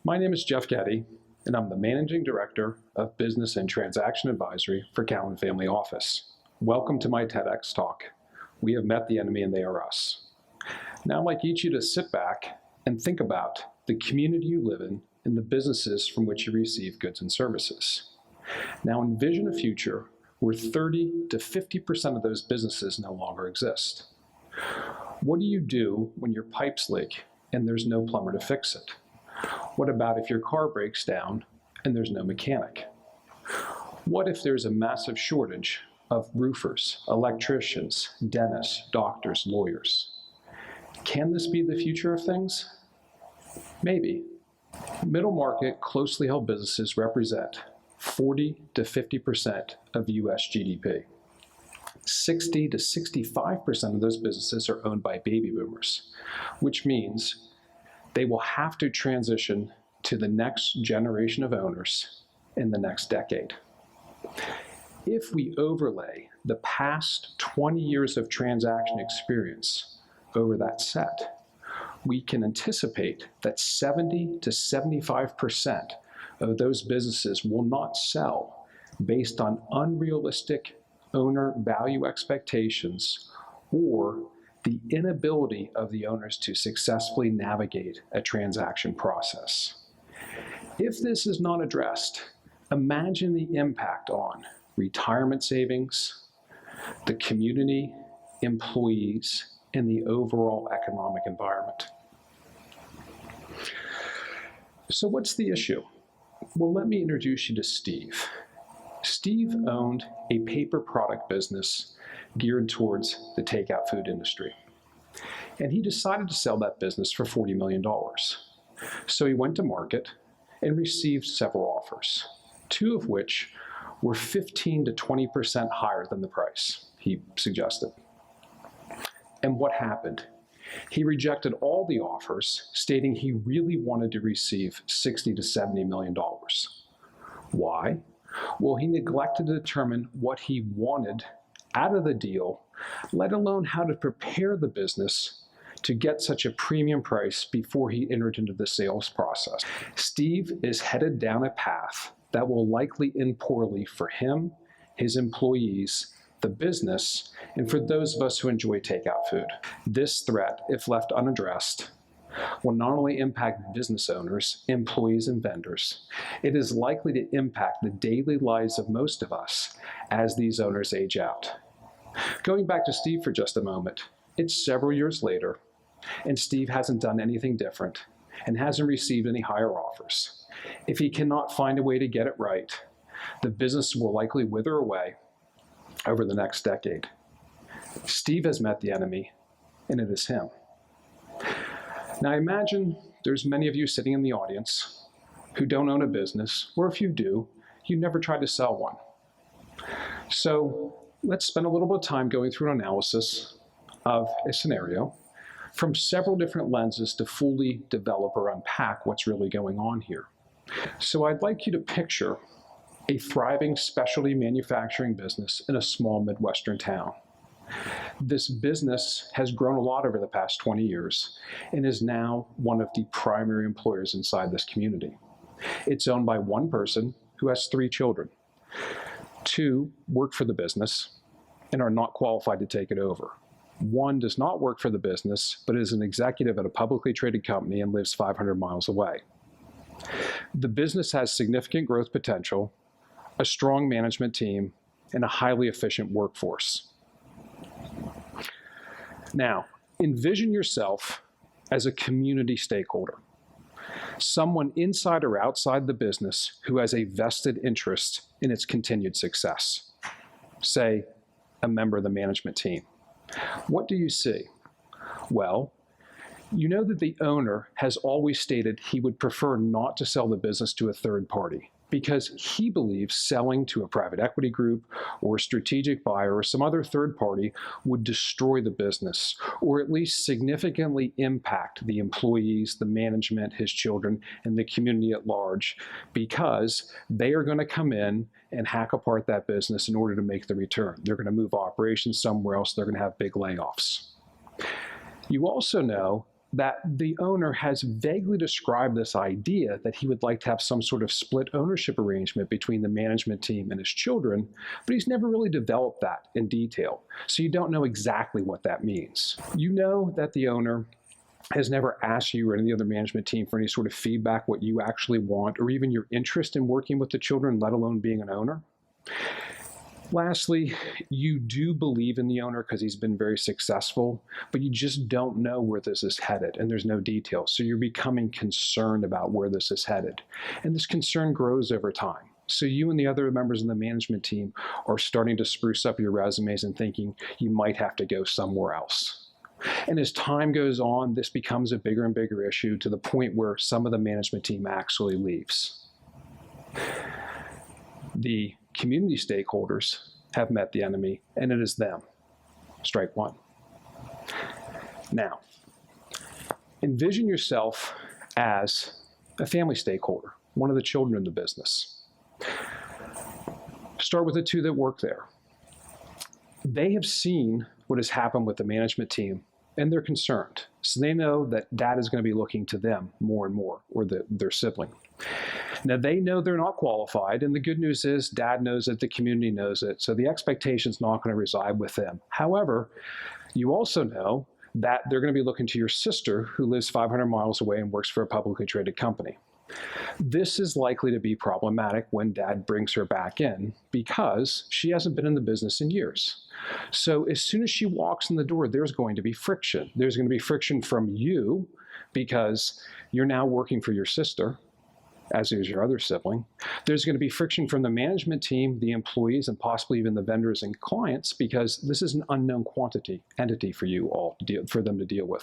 My name is Jeff Getty, and I'm the Managing Director of Business and Transaction Advisory for Callan Family Office. Welcome to my TEDx talk. We have met the enemy and they are us. Now I'd like each of you to sit back and think about the community you live in and the businesses from which you receive goods and services. Now envision a future where 30 to 50% of those businesses no longer exist. What do you do when your pipes leak and there's no plumber to fix it? What about if your car breaks down and there's no mechanic? What if there's a massive shortage of roofers, electricians, dentists, doctors, lawyers? Can this be the future of things? Maybe. Middle market, closely held businesses represent 40 to 50% of US GDP. 60 to 65% of those businesses are owned by baby boomers, which means they will have to transition to the next generation of owners in the next decade. If we overlay the past 20 years of transaction experience over that set, we can anticipate that 70 to 75% of those businesses will not sell based on unrealistic owner value expectations or the inability of the owners to successfully navigate a transaction process. If this is not addressed, imagine the impact on retirement savings, the community, employees, and the overall economic environment. So what's the issue? Well, let me introduce you to Steve. Steve owned a paper product business geared towards the takeout food industry. And he decided to sell that business for $40 million. So he went to market and received several offers, two of which were 15 to 20% higher than the price he suggested. And what happened? He rejected all the offers, stating he really wanted to receive $60 to $70 million. Why? Well, he neglected to determine what he wanted out of the deal, let alone how to prepare the business to get such a premium price before he entered into the sales process. Steve is headed down a path that will likely end poorly for him, his employees, the business, and for those of us who enjoy takeout food. This threat, if left unaddressed, will not only impact business owners, employees, and vendors, it is likely to impact the daily lives of most of us as these owners age out. Going back to Steve for just a moment, it's several years later, and Steve hasn't done anything different and hasn't received any higher offers. If he cannot find a way to get it right, the business will likely wither away over the next decade. Steve has met the enemy, and it is him. Now I imagine there's many of you sitting in the audience who don't own a business, or if you do, you never tried to sell one. So let's spend a little bit of time going through an analysis of a scenario from several different lenses to fully develop or unpack what's really going on here. So I'd like you to picture a thriving specialty manufacturing business in a small Midwestern town. This business has grown a lot over the past 20 years and is now one of the primary employers inside this community. It's owned by one person who has 3 children. 2 work for the business and are not qualified to take it over. 1 does not work for the business, but is an executive at a publicly traded company and lives 500 miles away. The business has significant growth potential, a strong management team, and a highly efficient workforce. Now, envision yourself as a community stakeholder, someone inside or outside the business who has a vested interest in its continued success. Say, a member of the management team. What do you see? Well, you know that the owner has always stated he would prefer not to sell the business to a third party because he believes selling to a private equity group or a strategic buyer or some other third party would destroy the business or at least significantly impact the employees, the management, his children, and the community at large because they are going to come in and hack apart that business in order to make the return. They're going to move operations somewhere else. They're going to have big layoffs. You also know that the owner has vaguely described this idea that he would like to have some sort of split ownership arrangement between the management team and his children, but he's never really developed that in detail. So you don't know exactly what that means. You know that the owner has never asked you or any other management team for any sort of feedback, what you actually want, or even your interest in working with the children, let alone being an owner. Lastly, you do believe in the owner because he's been very successful, but you just don't know where this is headed, and there's no details. So you're becoming concerned about where this is headed. And this concern grows over time. So you and the other members of the management team are starting to spruce up your resumes and thinking you might have to go somewhere else. And as time goes on, this becomes a bigger and bigger issue to the point where some of the management team actually leaves. The community stakeholders have met the enemy, and it is them. Strike one. Now, envision yourself as a family stakeholder, one of the children in the business. Start with the two that work there. They have seen what has happened with the management team, and they're concerned. So they know that dad is going to be looking to them more and more, or their sibling. Now, they know they're not qualified, and the good news is dad knows it, the community knows it, so the expectation is not going to reside with them. However, you also know that they're going to be looking to your sister, who lives 500 miles away and works for a publicly traded company. This is likely to be problematic when dad brings her back in because she hasn't been in the business in years. So as soon as she walks in the door, there's going to be friction. There's going to be friction from you because you're now working for your sister, as is your other sibling. There's going to be friction from the management team, the employees, and possibly even the vendors and clients because this is an unknown entity for you all, for them to deal with.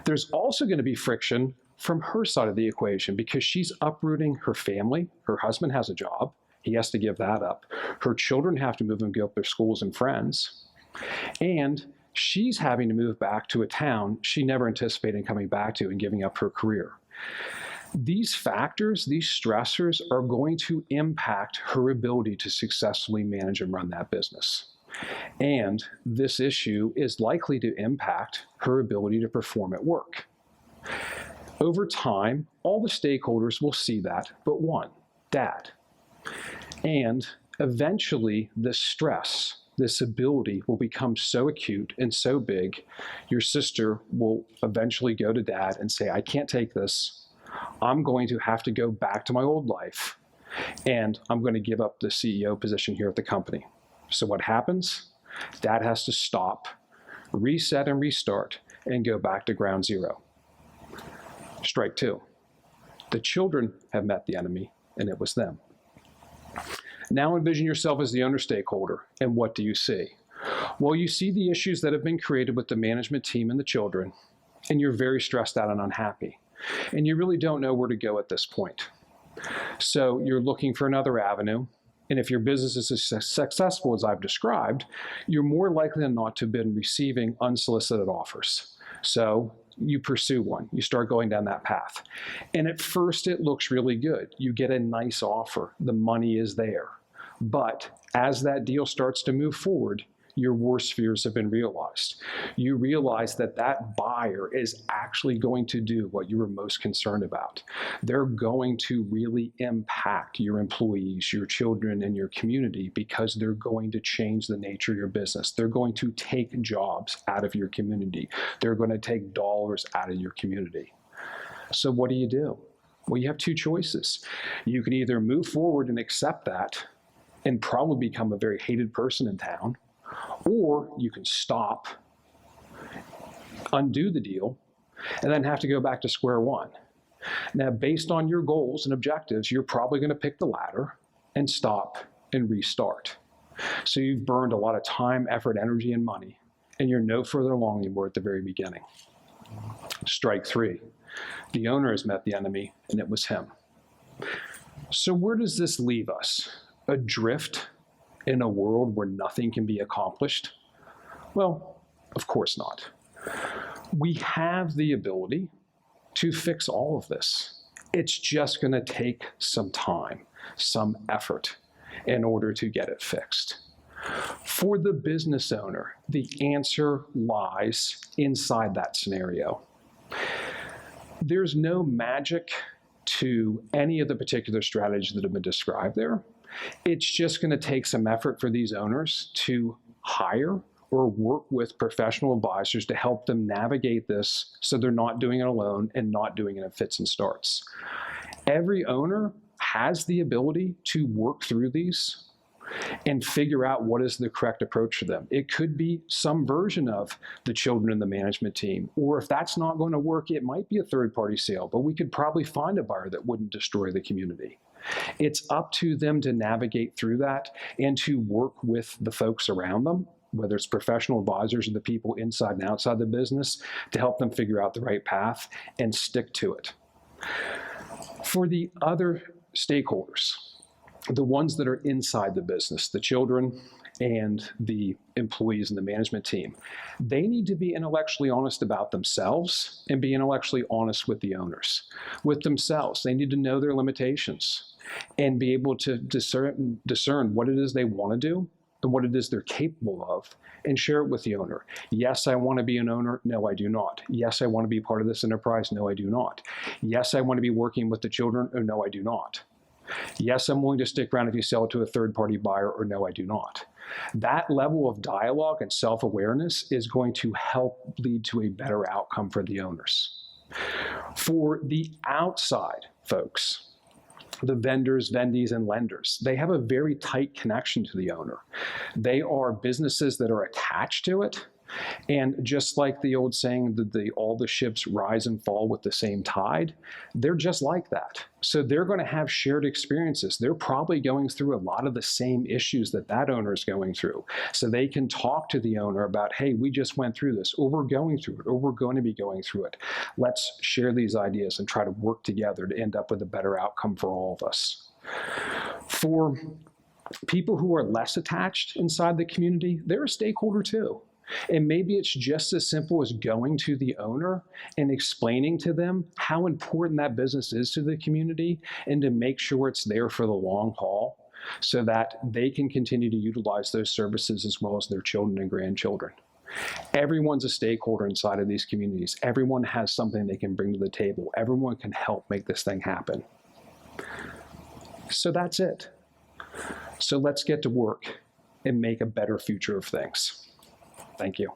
There's also going to be friction from her side of the equation because she's uprooting her family. Her husband has a job. He has to give that up. Her children have to move and give up their schools and friends. And she's having to move back to a town she never anticipated coming back to and giving up her career. These factors, these stressors are going to impact her ability to successfully manage and run that business. And this issue is likely to impact her ability to perform at work. Over time, all the stakeholders will see that, but one, dad. And eventually, this stress, this ability will become so acute and so big, your sister will eventually go to dad and say, I can't take this. I'm going to have to go back to my old life, and I'm going to give up the CEO position here at the company. So what happens? Dad has to stop, reset and restart, and go back to ground zero. Strike two. The children have met the enemy, and it was them. Now envision yourself as the owner stakeholder, and what do you see? Well, you see the issues that have been created with the management team and the children, and you're very stressed out and unhappy. And you really don't know where to go at this point. So you're looking for another avenue. And if your business is as successful as I've described, you're more likely than not to have been receiving unsolicited offers. So you pursue one. You start going down that path. And at first, it looks really good. You get a nice offer. The money is there. But as that deal starts to move forward, your worst fears have been realized. You realize that that buyer is actually going to do what you were most concerned about. They're going to really impact your employees, your children, and your community because they're going to change the nature of your business. They're going to take jobs out of your community. They're going to take dollars out of your community. So what do? Well, you have two choices. You can either move forward and accept that and probably become a very hated person in town, or you can stop, undo the deal, and then have to go back to square one. Now, based on your goals and objectives, you're probably going to pick the latter and stop and restart. So you've burned a lot of time, effort, energy, and money, and you're no further along than you were at the very beginning. Strike three. The owner has met the enemy, and it was him. So where does this leave us? Adrift in a world where nothing can be accomplished? Well, of course not. We have the ability to fix all of this. It's just going to take some time, some effort in order to get it fixed. For the business owner, the answer lies inside that scenario. There's no magic to any of the particular strategies that have been described there. It's just going to take some effort for these owners to hire or work with professional advisors to help them navigate this so they're not doing it alone and not doing it in fits and starts. Every owner has the ability to work through these and figure out what is the correct approach for them. It could be some version of the children in the management team, or if that's not going to work, it might be a third-party sale, but we could probably find a buyer that wouldn't destroy the community. It's up to them to navigate through that and to work with the folks around them, whether it's professional advisors or the people inside and outside the business, to help them figure out the right path and stick to it. For the other stakeholders, the ones that are inside the business, the children and the employees and the management team, they need to be intellectually honest about themselves and be intellectually honest with the owners. With themselves, they need to know their limitations and be able to discern what it is they want to do and what it is they're capable of, and share it with the owner. Yes, I want to be an owner. No, I do not. Yes, I want to be part of this enterprise. No, I do not. Yes, I want to be working with the children. Or no, I do not. Yes, I'm willing to stick around if you sell it to a third-party buyer, or no, I do not. That level of dialogue and self-awareness is going to help lead to a better outcome for the owners. For the outside folks, the vendors, vendees, and lenders, they have a very tight connection to the owner. They are businesses that are attached to it. And just like the old saying that all the ships rise and fall with the same tide, they're just like that. So they're going to have shared experiences. They're probably going through a lot of the same issues that that owner is going through. So they can talk to the owner about, hey, we just went through this, or we're going through it, or we're going to be going through it. Let's share these ideas and try to work together to end up with a better outcome for all of us. For people who are less attached inside the community, they're a stakeholder too. And maybe it's just as simple as going to the owner and explaining to them how important that business is to the community and to make sure it's there for the long haul so that they can continue to utilize those services as well as their children and grandchildren. Everyone's a stakeholder inside of these communities. Everyone has something they can bring to the table. Everyone can help make this thing happen. So that's it. So let's get to work and make a better future of things. Thank you.